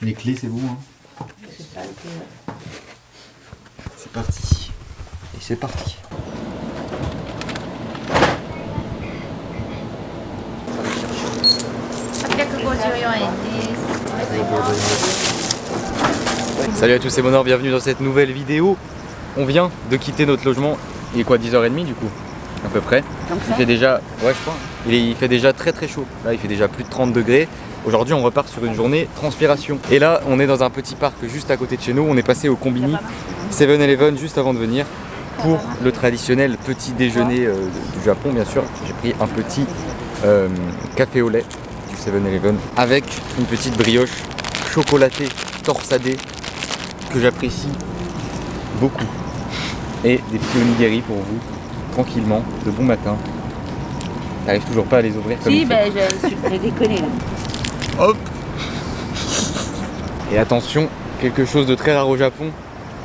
Les clés, c'est bon, hein? C'est ça, le clé. C'est parti. Et c'est parti. Salut à tous, c'est Monor, bienvenue dans cette nouvelle vidéo. On vient de quitter notre logement. Il est quoi, 10h30 du coup? À peu près. Il fait déjà, ouais je crois, il fait déjà très très chaud. Là il fait déjà plus de 30 degrés. Aujourd'hui on repart sur une journée transpiration. Et là on est dans un petit parc juste à côté de chez nous. On est passé au Combini 7-Eleven juste avant de venir pour le traditionnel petit déjeuner du Japon bien sûr. J'ai pris un petit café au lait du 7-Eleven avec une petite brioche chocolatée torsadée que j'apprécie beaucoup. Et des petits onigiri pour vous, tranquillement, de bon matin. T'arrives toujours pas à les ouvrir comme si, il ben j'ai déconné là. Hop. Et attention, quelque chose de très rare au Japon,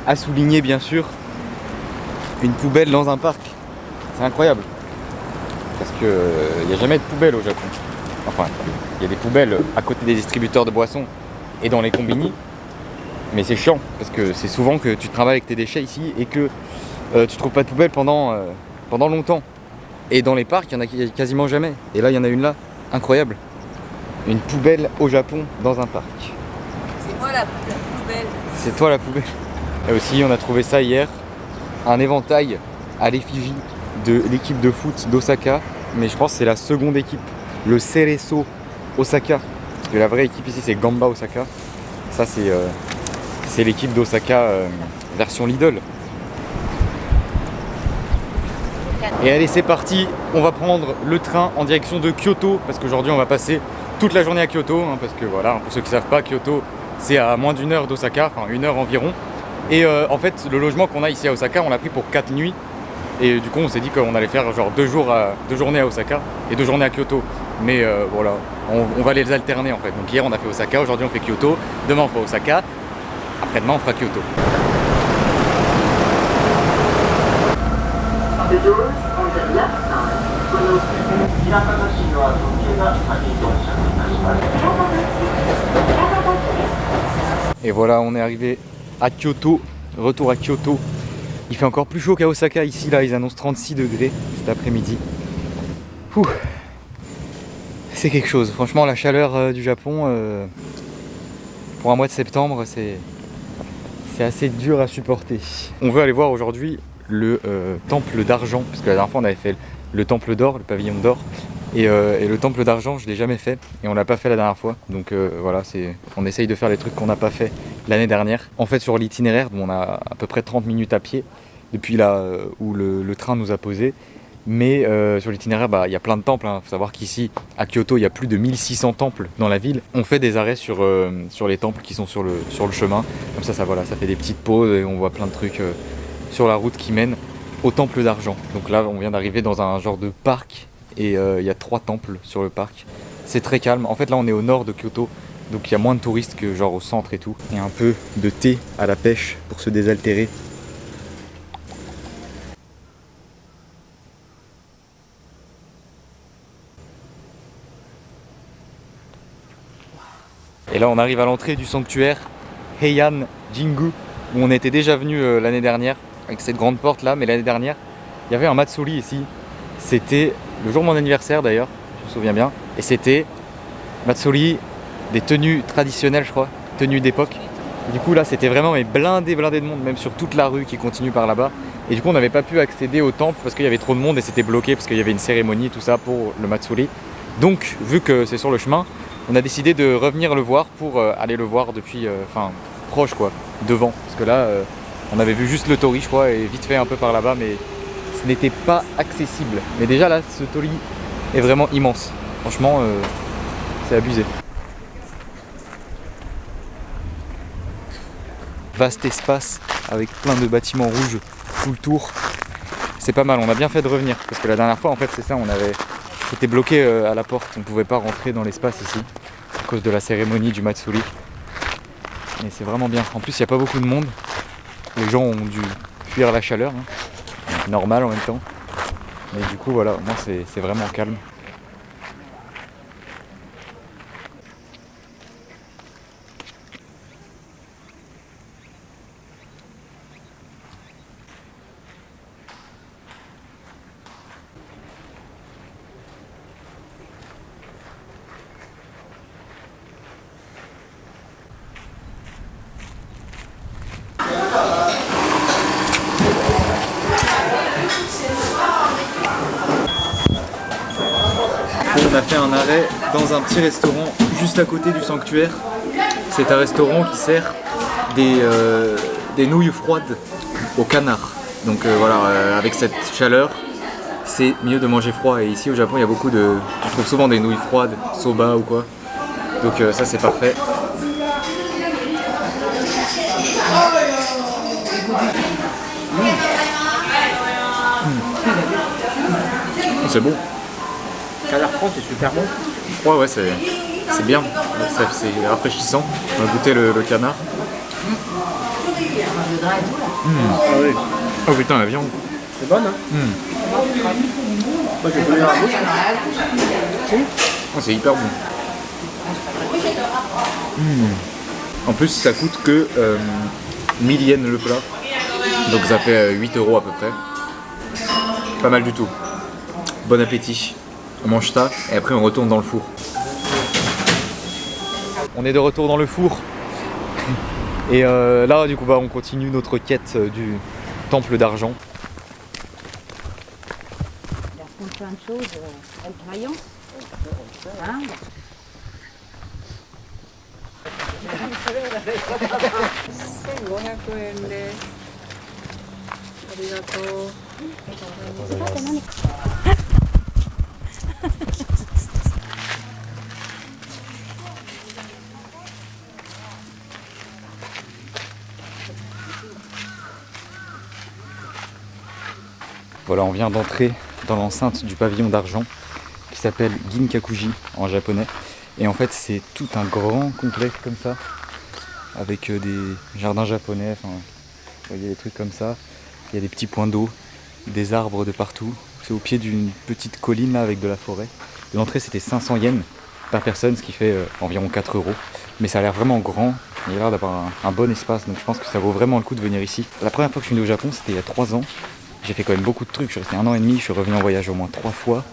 à souligner bien sûr, une poubelle dans un parc. C'est incroyable. Parce que il n'y a jamais de poubelle au Japon. Enfin, il y a des poubelles à côté des distributeurs de boissons et dans les combini. Mais c'est chiant, parce que c'est souvent que tu travailles avec tes déchets ici et que tu trouves pas de poubelle pendant longtemps. Et dans les parcs, il y en a quasiment jamais. Et là, il y en a une là, incroyable. Une poubelle au Japon dans un parc. C'est moi la poubelle. C'est toi la poubelle. Et aussi, on a trouvé ça hier, un éventail à l'effigie de l'équipe de foot d'Osaka. Mais je pense que c'est la seconde équipe, le Cerezo Osaka. Parce que la vraie équipe ici, c'est Gamba Osaka. Ça, c'est l'équipe d'Osaka version Lidl. Et allez, c'est parti, on va prendre le train en direction de Kyoto parce qu'aujourd'hui on va passer toute la journée à Kyoto hein, parce que voilà, pour ceux qui ne savent pas, Kyoto c'est à moins d'une heure d'Osaka, enfin une heure environ. Et en fait, le logement qu'on a ici à Osaka, on l'a pris pour 4 nuits. Et du coup, on s'est dit qu'on allait faire genre 2 journées à Osaka et 2 journées à Kyoto. Mais voilà, on va les alterner en fait. Donc hier on a fait Osaka, aujourd'hui on fait Kyoto, demain on fera Osaka, après-demain on fera Kyoto. Et voilà, on est arrivé à Kyoto, retour à Kyoto. Il fait encore plus chaud qu'à Osaka ici, là ils annoncent 36 degrés cet après-midi. C'est quelque chose, franchement la chaleur du Japon pour un mois de septembre c'est assez dur à supporter. On veut aller voir aujourd'hui le temple d'argent, parce que la dernière fois on avait fait le temple d'or, le pavillon d'or, et le temple d'argent je l'ai jamais fait, et on l'a pas fait la dernière fois, donc voilà, on essaye de faire les trucs qu'on n'a pas fait l'année dernière. En fait sur l'itinéraire, on a à peu près 30 minutes à pied, depuis là où le train nous a posé, mais sur l'itinéraire il y a plein de temples, hein. Faut savoir qu'ici à Kyoto il y a plus de 1600 temples dans la ville. On fait des arrêts sur les temples qui sont sur le chemin, comme ça voilà, ça fait des petites pauses et on voit plein de trucs sur la route qui mène au temple d'argent. Donc là on vient d'arriver dans un genre de parc et il y a 3 temples sur le parc. C'est très calme, en fait là on est au nord de Kyoto, donc il y a moins de touristes que genre au centre et tout. Il y a un peu de thé à la pêche pour se désaltérer. Et là on arrive à l'entrée du sanctuaire Heian Jingu, où on était déjà venu l'année dernière avec cette grande porte là, mais l'année dernière il y avait un matsuri ici. C'était le jour de mon anniversaire d'ailleurs, je me souviens bien, et c'était matsuri des tenues traditionnelles je crois, tenues d'époque. Du coup là c'était vraiment blindé de monde, même sur toute la rue qui continue par là-bas. Et du coup on n'avait pas pu accéder au temple parce qu'il y avait trop de monde et c'était bloqué parce qu'il y avait une cérémonie et tout ça pour le matsuri. Donc vu que c'est sur le chemin, on a décidé de revenir le voir pour aller le voir depuis, proche quoi, devant. Parce que là, on avait vu juste le torii je crois et vite fait un peu par là-bas, mais ce n'était pas accessible. Mais déjà là, ce torii est vraiment immense. Franchement, c'est abusé. Vaste espace avec plein de bâtiments rouges tout le tour. C'est pas mal, on a bien fait de revenir. Parce que la dernière fois, en fait, c'est ça, c'était bloqué à la porte. On ne pouvait pas rentrer dans l'espace ici à cause de la cérémonie du Matsuri. Mais c'est vraiment bien. En plus, il n'y a pas beaucoup de monde. Les gens ont dû fuir la chaleur. Hein. Normal en même temps. Mais du coup, voilà, moi c'est vraiment calme. on a fait un arrêt dans un petit restaurant juste à côté du sanctuaire. C'est un restaurant qui sert des nouilles froides au canard. Donc voilà, avec cette chaleur, c'est mieux de manger froid. Et ici au Japon, il y a beaucoup de... Tu trouves souvent des nouilles froides, soba ou quoi. Donc ça c'est parfait. C'est bon. Canard froid, c'est super bon. Froid, ouais, c'est bien. C'est rafraîchissant. On va goûter le canard. Ah oui. Oh putain, la viande. C'est bonne, hein. Moi, je connais la bouche. Oh, c'est hyper bon. En plus, ça coûte que 1000 yens le plat. Donc ça fait 8 € à peu près. Pas mal du tout. Bon appétit. On mange ça et après on retourne dans le four. On est de retour dans le four. Et là du coup on continue notre quête du temple d'argent. Il apprend plein de choses avec vaillance. Hein? Voilà, on vient d'entrer dans l'enceinte du pavillon d'argent qui s'appelle Ginkakuji en japonais. Et en fait, c'est tout un grand complexe comme ça, avec des jardins japonais, enfin, vous voyez des trucs comme ça. Il y a des petits points d'eau, des arbres de partout. C'est au pied d'une petite colline là avec de la forêt. L'entrée c'était 500 yens par personne, ce qui fait environ 4 €. Mais ça a l'air vraiment grand, il y a l'air d'avoir un bon espace, donc je pense que ça vaut vraiment le coup de venir ici. La première fois que je suis venu au Japon, c'était il y a 3 ans. J'ai fait quand même beaucoup de trucs, je suis resté 1 an et demi, je suis revenu en voyage au moins 3 fois.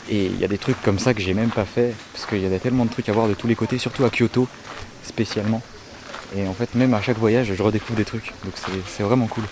Et il y a des trucs comme ça que j'ai même pas fait, parce qu'il y a tellement de trucs à voir de tous les côtés, surtout à Kyoto spécialement. Et en fait même à chaque voyage je redécouvre des trucs, donc c'est vraiment cool.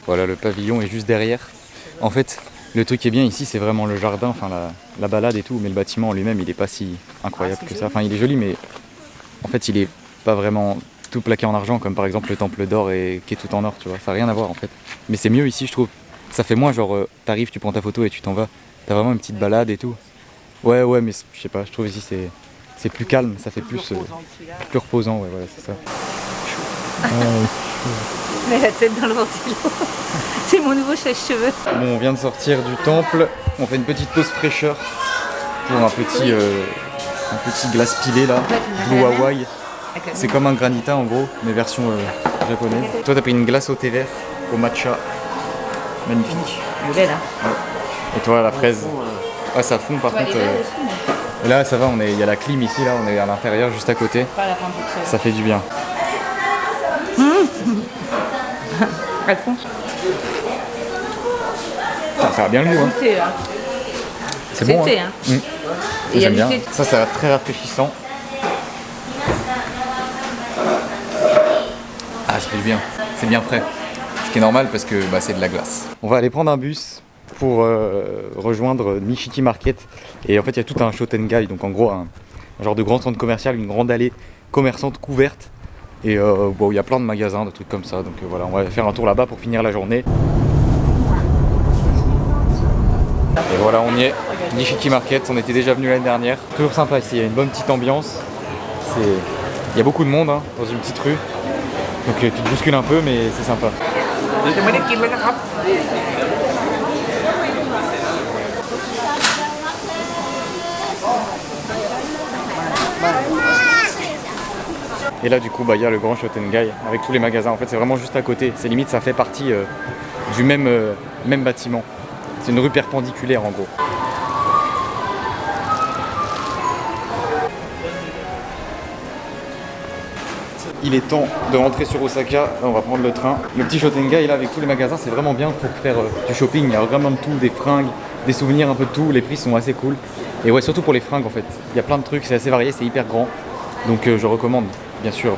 Voilà, le pavillon est juste derrière. En fait, le truc qui est bien ici, c'est vraiment le jardin, enfin la balade et tout, mais le bâtiment en lui-même, il est pas si incroyable que ça. Enfin, il est joli, mais en fait, il est pas vraiment tout plaqué en argent, comme par exemple le temple d'or et qui est tout en or, tu vois. Ça n'a rien à voir en fait. Mais c'est mieux ici, je trouve. Ça fait moins genre, t'arrives, tu prends ta photo et tu t'en vas. T'as vraiment une petite balade et tout. Ouais, mais je sais pas, je trouve ici c'est plus calme, ça fait plus reposant, ouais, voilà, c'est ça. Mets la tête dans le ventilo. C'est mon nouveau sèche-cheveux. Bon, on vient de sortir du temple, on fait une petite pause fraîcheur pour un petit glace pilé là, Blue Hawaii. C'est comme un granita en gros, mais version japonaise. Toi t'as pris une glace au thé vert, au matcha, magnifique. Le lait là. Ouais. Et toi la fraise. Ouais, ça fond par contre. Et là ça va, il y a la clim ici, là on est à l'intérieur juste à côté. Ça fait du bien. Elles font. Ça a bien le goût, hein. C'est bon, C'était, hein. hein. Et J'aime bien. Ça va être très rafraîchissant. Ah, ça fait du bien. C'est bien frais. Ce qui est normal parce que c'est de la glace. On va aller prendre un bus pour rejoindre Nishiki Market. Et en fait, il y a tout un Shotengai, donc en gros, un genre de grand centre commercial, une grande allée commerçante couverte. Et il y a plein de magasins, de trucs comme ça. Donc voilà, on va faire un tour là-bas pour finir la journée. Et voilà, on y est. Nishiki Market, on était déjà venu l'année dernière. Toujours sympa ici, il y a une bonne petite ambiance. Il y a beaucoup de monde hein, dans une petite rue. Donc tu te bouscules un peu, mais c'est sympa. Et là du coup il y a le grand Shotengai avec tous les magasins. En fait c'est vraiment juste à côté. C'est limite ça fait partie du même bâtiment. C'est une rue perpendiculaire en gros. Il est temps de rentrer sur Osaka. Là, on va prendre le train. Le petit Shotengai là avec tous les magasins, c'est vraiment bien pour faire du shopping. Il y a vraiment de tout, des fringues, des souvenirs, un peu de tout. Les prix sont assez cool. Et ouais, surtout pour les fringues en fait. Il y a plein de trucs, c'est assez varié, c'est hyper grand. Donc je recommande, bien sûr.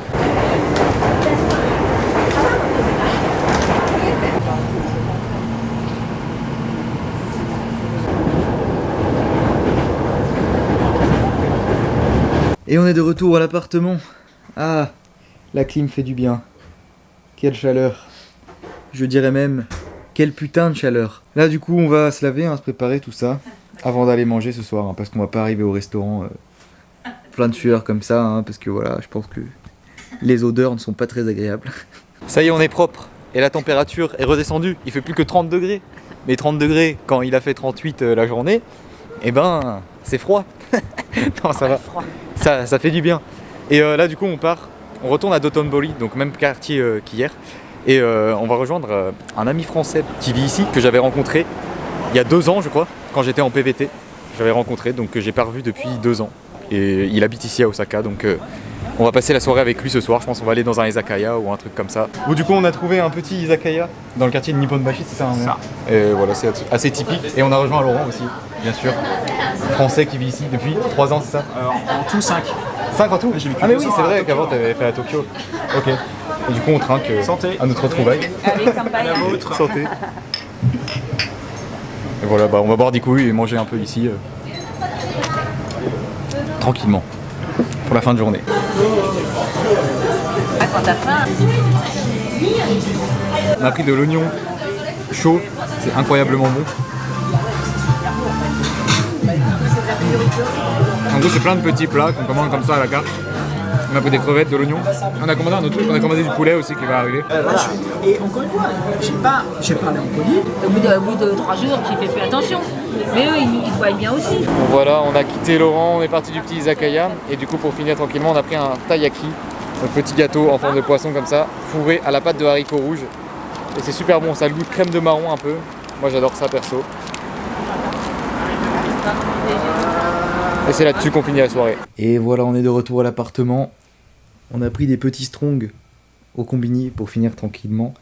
Et on est de retour à l'appartement. Ah, la clim fait du bien. Quelle chaleur. Je dirais même, quelle putain de chaleur. Là du coup on va se laver, se préparer tout ça, avant d'aller manger ce soir, parce qu'on va pas arriver au restaurant plein de sueur comme ça, parce que voilà, je pense que les odeurs ne sont pas très agréables. Ça y est, on est propre, et la température est redescendue. Il fait plus que 30 degrés. Mais 30 degrés, quand il a fait 38 la journée, eh ben, c'est froid. Non, ça va. Ça fait du bien. Et là, du coup, on retourne à Dotonbori, donc même quartier qu'hier. Et on va rejoindre un ami français qui vit ici, que j'avais rencontré il y a 2 ans, je crois, quand j'étais en PVT. J'avais rencontré, donc que j'ai pas revu depuis 2 ans. Et il habite ici à Osaka, donc on va passer la soirée avec lui ce soir. Je pense qu'on va aller dans un izakaya ou un truc comme ça. Ou du coup, on a trouvé un petit izakaya dans le quartier de Nipponbashi, c'est ça, hein, ça. Et voilà, c'est assez typique. Et on a rejoint Laurent aussi, bien sûr. Français qui vit ici depuis 3 ans, c'est ça? En tout 5. 5 en tout? Ah mais oui, c'est vrai qu'avant tu avais fait à Tokyo. Ok. Et du coup on trinque à notre retrouvaille. Allez, campagne. La vôtre. Santé. Et voilà, on va boire des couilles et manger un peu ici. Tranquillement. Pour la fin de journée. Ah, quand t'as faim. On a pris de l'oignon chaud, c'est incroyablement bon. En gros, c'est plein de petits plats qu'on commande comme ça à la carte. On a pris des crevettes, de l'oignon. On a commandé un autre truc, on a commandé du poulet aussi qui va arriver. Et encore une fois, j'ai parlé en poli. Au bout de 3 jours, tu fais plus attention. Mais eux, ils te voient bien aussi. Donc voilà, on a quitté Laurent, on est parti du petit izakaya. Et du coup, pour finir tranquillement, on a pris un taiyaki, un petit gâteau en forme de poisson comme ça, fourré à la pâte de haricots rouges. Et c'est super bon, ça a le goût de crème de marron un peu. Moi j'adore ça perso. Et c'est là-dessus qu'on finit la soirée. Et voilà, on est de retour à l'appartement. On a pris des petits strongs au combini pour finir tranquillement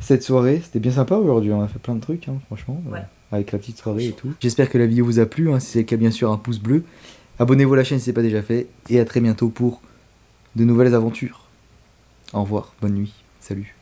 cette soirée. C'était bien sympa aujourd'hui, on a fait plein de trucs, franchement, ouais. Avec la petite soirée et tout. J'espère que la vidéo vous a plu, si c'est le cas, bien sûr, un pouce bleu. Abonnez-vous à la chaîne si ce n'est pas déjà fait. Et à très bientôt pour de nouvelles aventures. Au revoir, bonne nuit, salut.